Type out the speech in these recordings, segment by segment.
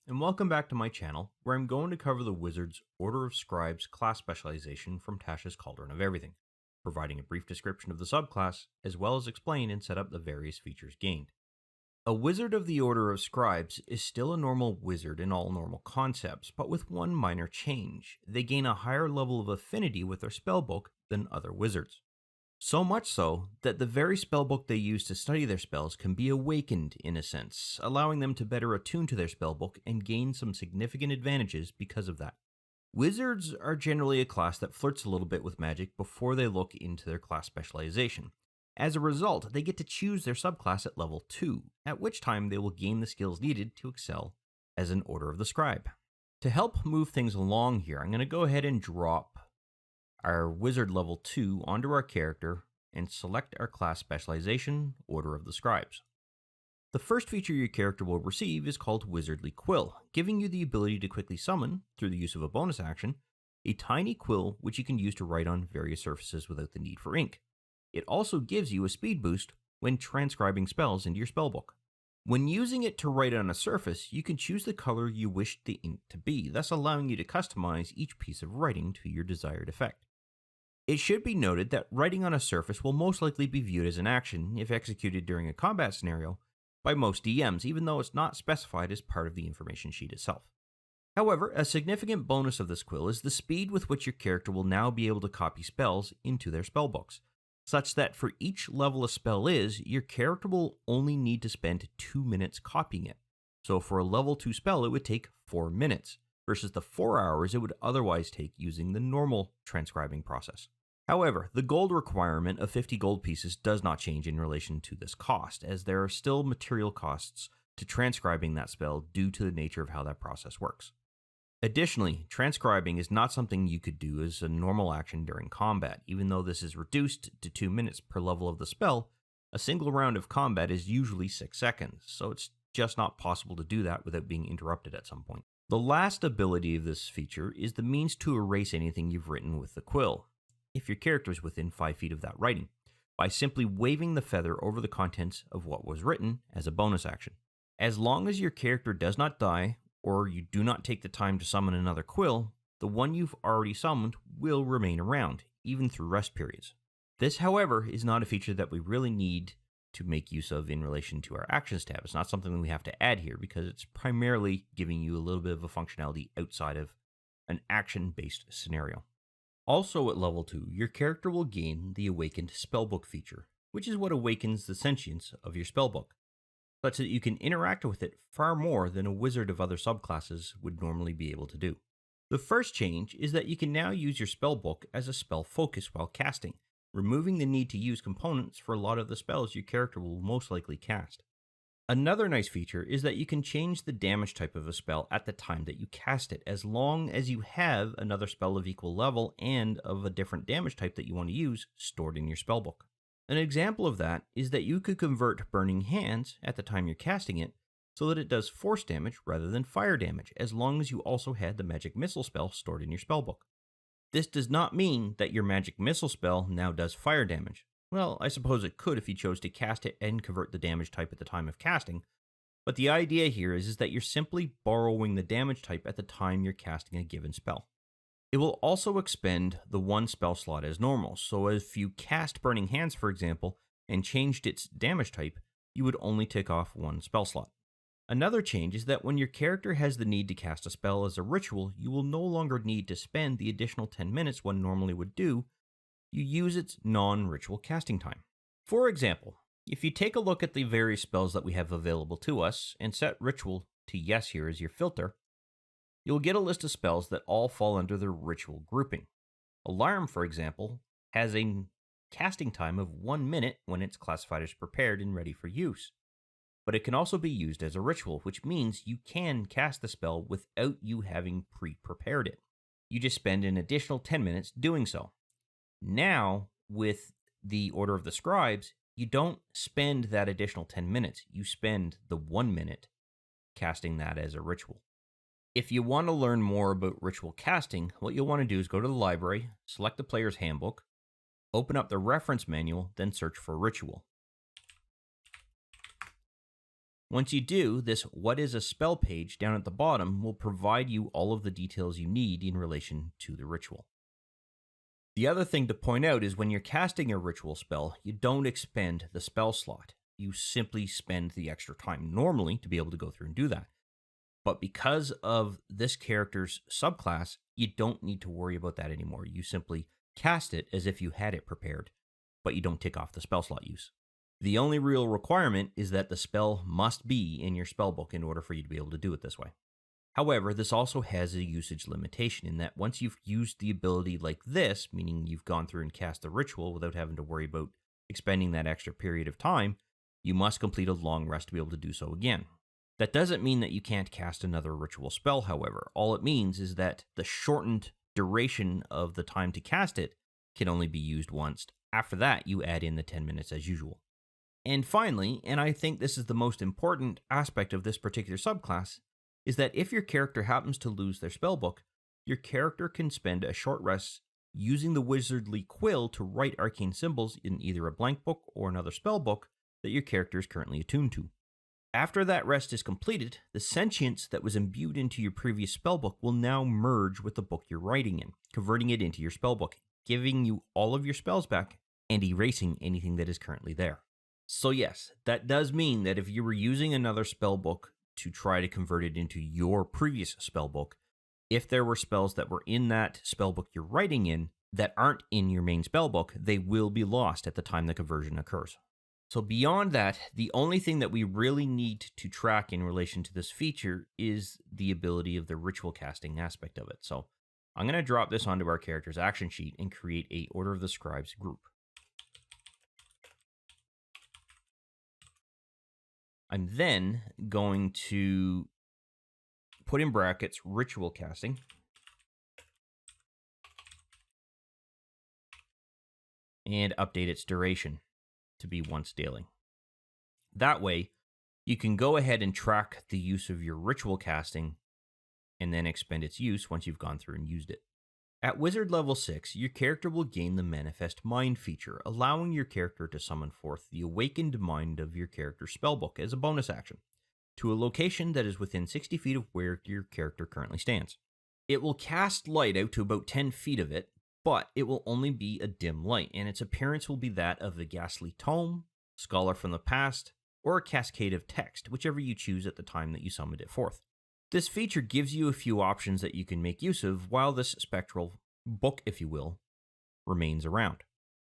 and welcome back to my channel, where I'm going to cover the Wizard's Order of Scribes class specialization from Tasha's Cauldron of Everything, providing a brief description of the subclass, as well as explain and set up the various features gained. A Wizard of the Order of Scribes is still a normal wizard in all normal concepts, but with one minor change. They gain a higher level of affinity with their spellbook than other wizards. So much so that the very spellbook they use to study their spells can be awakened in a sense, allowing them to better attune to their spellbook and gain some significant advantages because of that. Wizards are generally a class that flirts a little bit with magic before they look into their class specialization. As a result, they get to choose their subclass at level 2, at which time they will gain the skills needed to excel as an Order of the Scribe. To help move things along here, I'm going to go ahead and drop our Wizard level 2 onto our character and select our class specialization, Order of the Scribes. The first feature your character will receive is called Wizardly Quill, giving you the ability to quickly summon, through the use of a bonus action, a tiny quill which you can use to write on various surfaces without the need for ink. It also gives you a speed boost when transcribing spells into your spellbook. When using it to write on a surface, you can choose the color you wish the ink to be, thus allowing you to customize each piece of writing to your desired effect. It should be noted that writing on a surface will most likely be viewed as an action if executed during a combat scenario by most DMs, even though it's not specified as part of the information sheet itself. However, a significant bonus of this quill is the speed with which your character will now be able to copy spells into their spellbooks, such that for each level a spell is, your character will only need to spend 2 minutes copying it. So for a level 2 spell, it would take 4 minutes, versus the 4 hours it would otherwise take using the normal transcribing process. However, the gold requirement of 50 gold pieces does not change in relation to this cost, as there are still material costs to transcribing that spell due to the nature of how that process works. Additionally, transcribing is not something you could do as a normal action during combat. Even though this is reduced to 2 minutes per level of the spell, a single round of combat is usually 6 seconds, so it's just not possible to do that without being interrupted at some point. The last ability of this feature is the means to erase anything you've written with the quill, if your character is within 5 feet of that writing, by simply waving the feather over the contents of what was written as a bonus action. As long as your character does not die, or you do not take the time to summon another quill, the one you've already summoned will remain around, even through rest periods. This, however, is not a feature that we really need to make use of in relation to our Actions tab. It's not something that we have to add here because it's primarily giving you a little bit of a functionality outside of an action-based scenario. Also at level 2, your character will gain the Awakened Spellbook feature, which is what awakens the sentience of your spellbook, such that you can interact with it far more than a wizard of other subclasses would normally be able to do. The first change is that you can now use your spellbook as a spell focus while casting, removing the need to use components for a lot of the spells your character will most likely cast. Another nice feature is that you can change the damage type of a spell at the time that you cast it, as long as you have another spell of equal level and of a different damage type that you want to use stored in your spellbook. An example of that is that you could convert Burning Hands at the time you're casting it so that it does force damage rather than fire damage, as long as you also had the Magic Missile spell stored in your spellbook. This does not mean that your Magic Missile spell now does fire damage. Well, I suppose it could if you chose to cast it and convert the damage type at the time of casting, but the idea here is that you're simply borrowing the damage type at the time you're casting a given spell. It will also expend the one spell slot as normal, so if you cast Burning Hands, for example, and changed its damage type, you would only tick off one spell slot. Another change is that when your character has the need to cast a spell as a ritual, you will no longer need to spend the additional 10 minutes one normally would do. You use its non-ritual casting time. For example, if you take a look at the various spells that we have available to us and set ritual to yes here as your filter, you'll get a list of spells that all fall under the ritual grouping. Alarm, for example, has a casting time of 1 minute when it's classified as prepared and ready for use. But it can also be used as a ritual, which means you can cast the spell without you having pre-prepared it. You just spend an additional 10 minutes doing so. Now, with the Order of the Scribes, you don't spend that additional 10 minutes. You spend the 1 minute casting that as a ritual. If you want to learn more about ritual casting, what you'll want to do is go to the library, select the player's handbook, open up the reference manual, then search for ritual. Once you do, this what is a spell page down at the bottom will provide you all of the details you need in relation to the ritual. The other thing to point out is when you're casting a ritual spell, you don't expend the spell slot. You simply spend the extra time normally to be able to go through and do that. But because of this character's subclass, you don't need to worry about that anymore. You simply cast it as if you had it prepared, but you don't tick off the spell slot use. The only real requirement is that the spell must be in your spellbook in order for you to be able to do it this way. However, this also has a usage limitation in that once you've used the ability like this, meaning you've gone through and cast the ritual without having to worry about expending that extra period of time, you must complete a long rest to be able to do so again. That doesn't mean that you can't cast another ritual spell, however. All it means is that the shortened duration of the time to cast it can only be used once. After that, you add in the 10 minutes as usual. And finally, and I think this is the most important aspect of this particular subclass, is that if your character happens to lose their spellbook, your character can spend a short rest using the wizardly quill to write arcane symbols in either a blank book or another spellbook that your character is currently attuned to. After that rest is completed, the sentience that was imbued into your previous spellbook will now merge with the book you're writing in, converting it into your spellbook, giving you all of your spells back and erasing anything that is currently there. So yes, that does mean that if you were using another spellbook to try to convert it into your previous spellbook, if there were spells that were in that spellbook you're writing in that aren't in your main spellbook, they will be lost at the time the conversion occurs. So beyond that, the only thing that we really need to track in relation to this feature is the ability of the ritual casting aspect of it. So I'm going to drop this onto our character's action sheet and create a Order of the Scribes group. I'm then going to put in brackets ritual casting and update its duration to be once daily. That way, you can go ahead and track the use of your ritual casting and then expend its use once you've gone through and used it. At Wizard level 6, your character will gain the Manifest Mind feature, allowing your character to summon forth the awakened mind of your character's spellbook as a bonus action, to a location that is within 60 feet of where your character currently stands. It will cast light out to about 10 feet of it, but it will only be a dim light, and its appearance will be that of a ghastly tome, scholar from the past, or a cascade of text, whichever you choose at the time that you summoned it forth. This feature gives you a few options that you can make use of while this spectral book, if you will, remains around.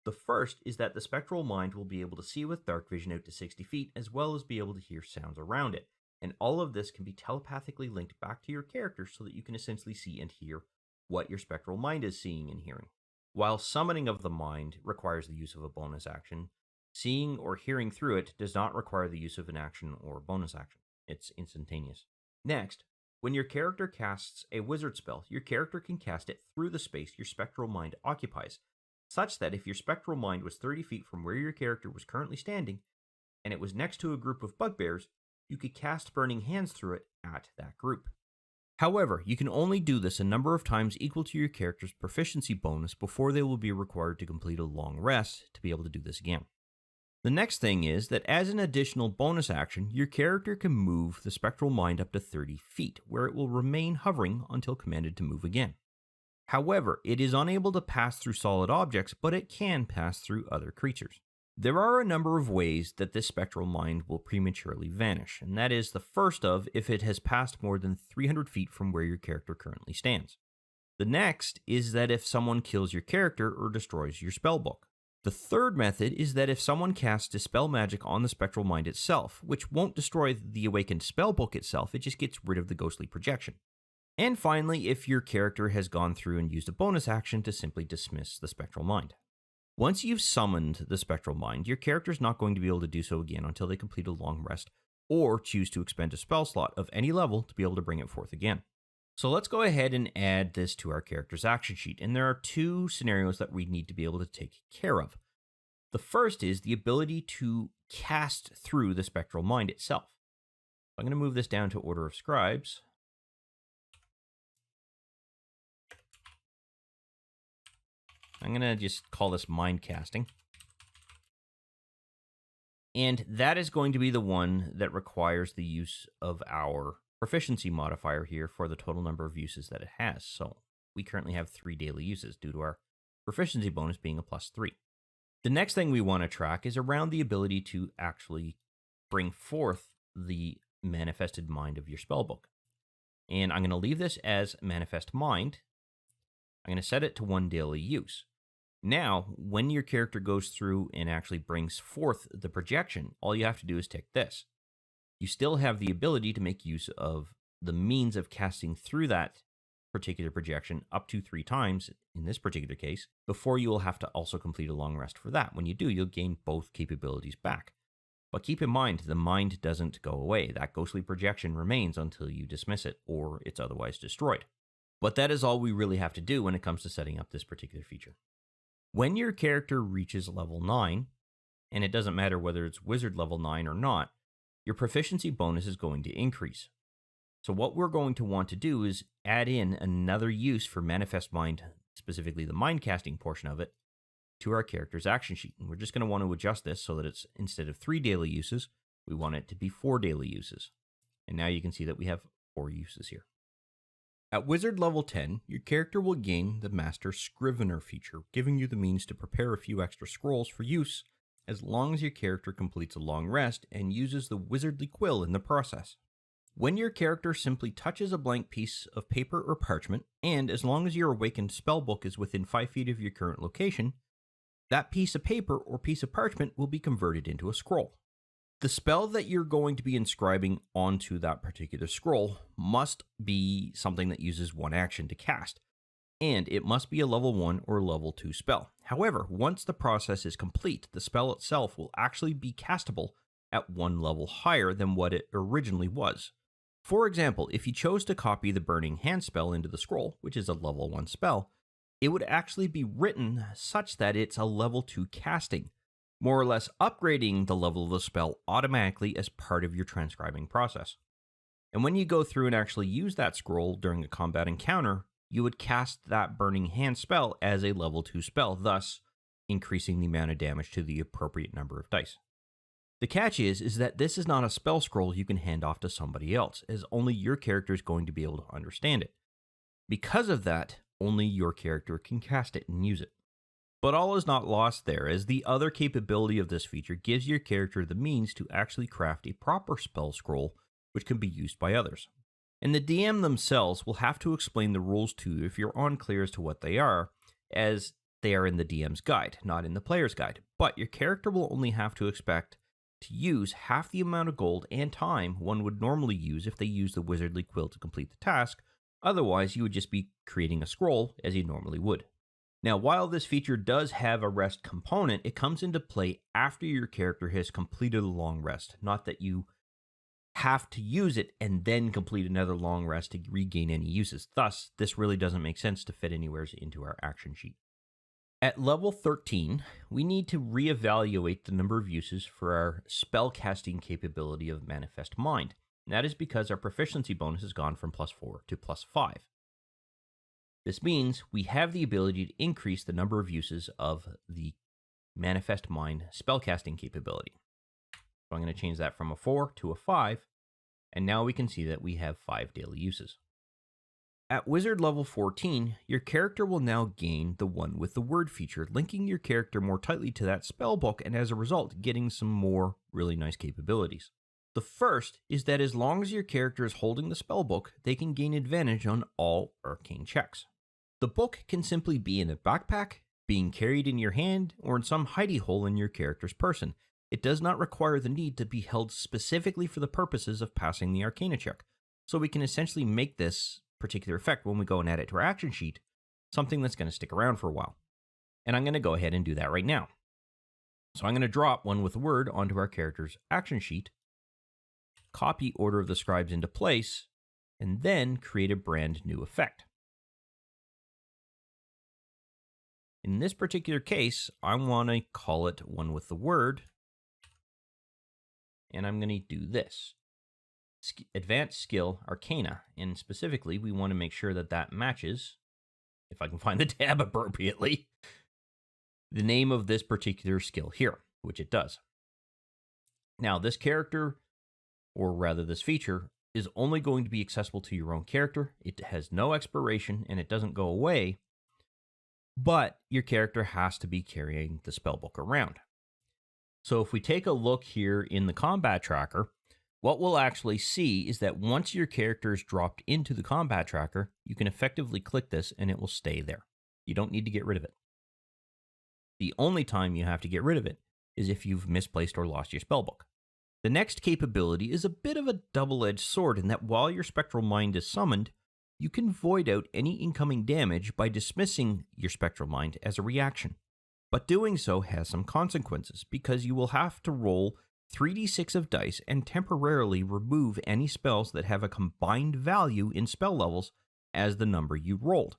The first is that the spectral mind will be able to see with dark vision out to 60 feet, as well as be able to hear sounds around it, and all of this can be telepathically linked back to your character so that you can essentially see and hear what your spectral mind is seeing and hearing. While summoning of the mind requires the use of a bonus action, seeing or hearing through it does not require the use of an action or bonus action. It's instantaneous. Next, when your character casts a wizard spell, your character can cast it through the space your spectral mind occupies, such that if your spectral mind was 30 feet from where your character was currently standing, and it was next to a group of bugbears, you could cast Burning Hands through it at that group. However, you can only do this a number of times equal to your character's proficiency bonus before they will be required to complete a long rest to be able to do this again. The next thing is that as an additional bonus action, your character can move the spectral mind up to 30 feet, where it will remain hovering until commanded to move again. However, it is unable to pass through solid objects, but it can pass through other creatures. There are a number of ways that this spectral mind will prematurely vanish, and that is the first of if it has passed more than 300 feet from where your character currently stands. The next is that if someone kills your character or destroys your spellbook. The third method is that if someone casts Dispel Magic on the spectral mind itself, which won't destroy the awakened spellbook itself, it just gets rid of the ghostly projection. And finally, if your character has gone through and used a bonus action to simply dismiss the spectral mind. Once you've summoned the spectral mind, your character is not going to be able to do so again until they complete a long rest or choose to expend a spell slot of any level to be able to bring it forth again. So let's go ahead and add this to our character's action sheet, and there are two scenarios that we need to be able to take care of. The first is the ability to cast through the spectral mind itself. I'm going to move this down to Order of Scribes. I'm going to just call this mind casting. And that is going to be the one that requires the use of our proficiency modifier here for the total number of uses that it has. So we currently have 3 daily uses due to our proficiency bonus being a +3. The next thing we want to track is around the ability to actually bring forth the manifested mind of your spellbook. And I'm going to leave this as manifest mind. I'm going to set it to 1 daily use. Now, when your character goes through and actually brings forth the projection, all you have to do is tick this. You still have the ability to make use of the means of casting through that particular projection up to 3 times, in this particular case, before you will have to also complete a long rest for that. When you do, you'll gain both capabilities back. But keep in mind, the mind doesn't go away. That ghostly projection remains until you dismiss it or it's otherwise destroyed. But that is all we really have to do when it comes to setting up this particular feature. When your character reaches level 9, and it doesn't matter whether it's wizard level 9 or not, your proficiency bonus is going to increase. So what we're going to want to do is add in another use for Manifest Mind, specifically the mind casting portion of it, to our character's action sheet. And we're just going to want to adjust this so that it's, instead of 3 daily uses, we want it to be 4 daily uses. And now you can see that we have 4 uses here. At wizard level 10, your character will gain the Master Scrivener feature, giving you the means to prepare a few extra scrolls for use, as long as your character completes a long rest and uses the wizardly quill in the process. When your character simply touches a blank piece of paper or parchment, and as long as your awakened spellbook is within 5 feet of your current location, that piece of paper or piece of parchment will be converted into a scroll. The spell that you're going to be inscribing onto that particular scroll must be something that uses 1 action to cast, and it must be a level 1 or level 2 spell. However, once the process is complete, the spell itself will actually be castable at 1 level higher than what it originally was. For example, if you chose to copy the Burning Hand spell into the scroll, which is a level 1 spell, it would actually be written such that it's a level 2 casting, more or less upgrading the level of the spell automatically as part of your transcribing process. And when you go through and actually use that scroll during a combat encounter, you would cast that Burning Hand spell as a level 2 spell, thus increasing the amount of damage to the appropriate number of dice. The catch is that this is not a spell scroll you can hand off to somebody else, as only your character is going to be able to understand it. Because of that, only your character can cast it and use it. But all is not lost there, as the other capability of this feature gives your character the means to actually craft a proper spell scroll which can be used by others. And the DM themselves will have to explain the rules to you if you're unclear as to what they are, as they are in the DM's guide, not in the player's guide. But your character will only have to expect to use half the amount of gold and time one would normally use if they use the wizardly quill to complete the task. Otherwise, you would just be creating a scroll as you normally would. Now, while this feature does have a rest component, it comes into play after your character has completed a long rest, not that you have to use it and then complete another long rest to regain any uses. Thus, this really doesn't make sense to fit anywhere into our action sheet. At level 13, we need to reevaluate the number of uses for our spellcasting capability of Manifest Mind. And that is because our proficiency bonus has gone from +4 to +5. This means we have the ability to increase the number of uses of the Manifest Mind spellcasting capability. So I'm going to change that from a 4 to a 5, and now we can see that we have 5 daily uses. At Wizard level 14, your character will now gain the One with the Word feature, linking your character more tightly to that spellbook, and as a result, getting some more really nice capabilities. The first is that as long as your character is holding the spellbook, they can gain advantage on all arcane checks. The book can simply be in a backpack, being carried in your hand, or in some hidey hole in your character's person. It does not require the need to be held specifically for the purposes of passing the Arcana check, so we can essentially make this particular effect when we go and add it to our action sheet something that's going to stick around for a while. And I'm going to go ahead and do that right now. So I'm going to drop One with a Word onto our character's action sheet, copy Order of the Scribes into place, and then create a brand new effect. In this particular case, I want to call it One with the Word, and I'm going to do this. Advanced Skill Arcana, and specifically we want to make sure that that matches, if I can find the tab appropriately, the name of this particular skill here, which it does. Now, this character, or rather this feature, is only going to be accessible to your own character. It has no expiration and it doesn't go away, but your character has to be carrying the spellbook around. So if we take a look here in the combat tracker, what we'll actually see is that once your character is dropped into the combat tracker, you can effectively click this and it will stay there. You don't need to get rid of it. The only time you have to get rid of it is if you've misplaced or lost your spellbook. The next capability is a bit of a double-edged sword in that while your Spectral Mind is summoned, you can void out any incoming damage by dismissing your Spectral Mind as a reaction. But doing so has some consequences, because you will have to roll 3d6 of dice and temporarily remove any spells that have a combined value in spell levels as the number you rolled.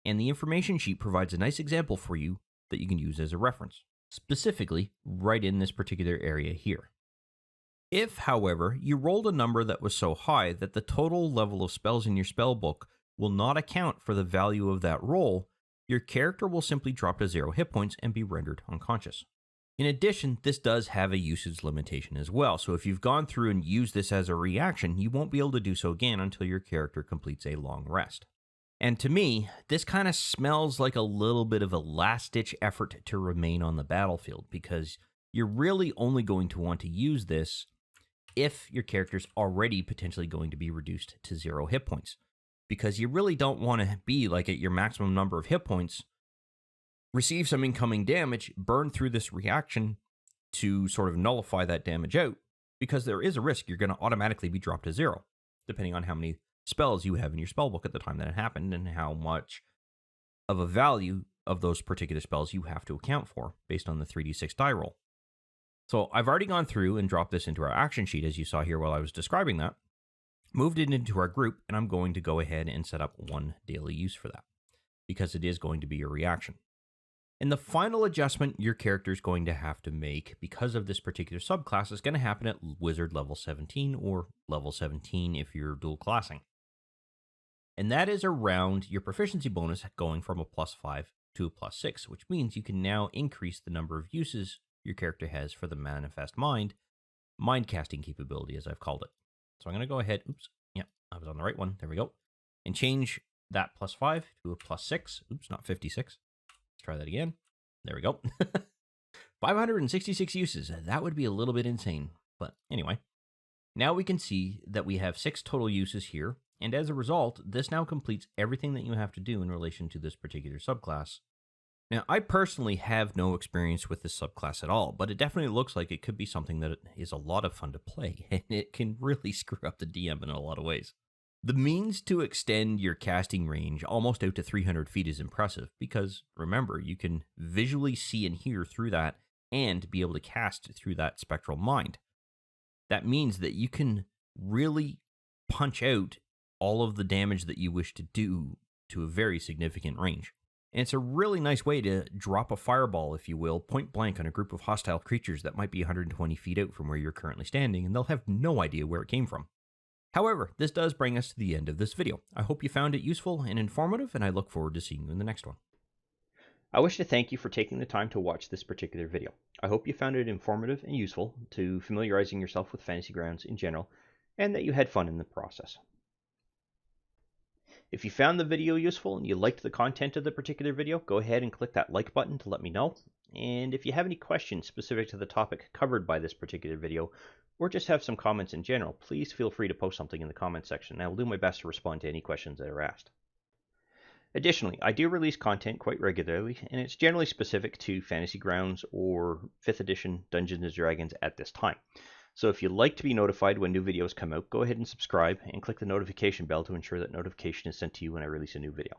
And the information sheet provides a nice example for you that you can use as a reference, specifically right in this particular area here. If, however, you rolled a number that was so high that the total level of spells in your spellbook will not account for the value of that roll, your character will simply drop to 0 hit points and be rendered unconscious. In addition, this does have a usage limitation as well, so if you've gone through and used this as a reaction, you won't be able to do so again until your character completes a long rest. And to me, this kind of smells like a little bit of a last-ditch effort to remain on the battlefield, because you're really only going to want to use this if your character's already potentially going to be reduced to 0 hit points. Because you really don't want to be like at your maximum number of hit points, receive some incoming damage, burn through this reaction to sort of nullify that damage out, because there is a risk you're going to automatically be dropped to 0, depending on how many spells you have in your spellbook at the time that it happened and how much of a value of those particular spells you have to account for based on the 3d6 die roll. So I've already gone through and dropped this into our action sheet, as you saw here while I was describing that, moved it into our group, and I'm going to go ahead and set up one daily use for that, because it is going to be a reaction. And the final adjustment your character is going to have to make because of this particular subclass is going to happen at Wizard level 17, or level 17 if you're dual classing. And that is around your proficiency bonus going from a +5 to a +6, which means you can now increase the number of uses your character has for the Manifest Mind casting capability, as I've called it. So I'm going to go ahead, I was on the right one, there we go, and change that +5 to a +6, not 56. Let's try that again, there we go. 566 uses, that would be a little bit insane, but anyway. Now we can see that we have 6 total uses here, and as a result, this now completes everything that you have to do in relation to this particular subclass. Now, I personally have no experience with this subclass at all, but it definitely looks like it could be something that is a lot of fun to play, and it can really screw up the DM in a lot of ways. The means to extend your casting range almost out to 300 feet is impressive, because, remember, you can visually see and hear through that, and be able to cast through that Spectral Mind. That means that you can really punch out all of the damage that you wish to do to a very significant range. And it's a really nice way to drop a fireball, if you will, point blank on a group of hostile creatures that might be 120 feet out from where you're currently standing, and they'll have no idea where it came from. However, this does bring us to the end of this video. I hope you found it useful and informative, and I look forward to seeing you in the next one. I wish to thank you for taking the time to watch this particular video. I hope you found it informative and useful to familiarizing yourself with Fantasy Grounds in general, and that you had fun in the process. If you found the video useful and you liked the content of the particular video, go ahead and click that like button to let me know. And if you have any questions specific to the topic covered by this particular video, or just have some comments in general, please feel free to post something in the comment section, and I will do my best to respond to any questions that are asked. Additionally, I do release content quite regularly, and it's generally specific to Fantasy Grounds or 5th edition Dungeons & Dragons at this time. So if you'd like to be notified when new videos come out, go ahead and subscribe and click the notification bell to ensure that notification is sent to you when I release a new video.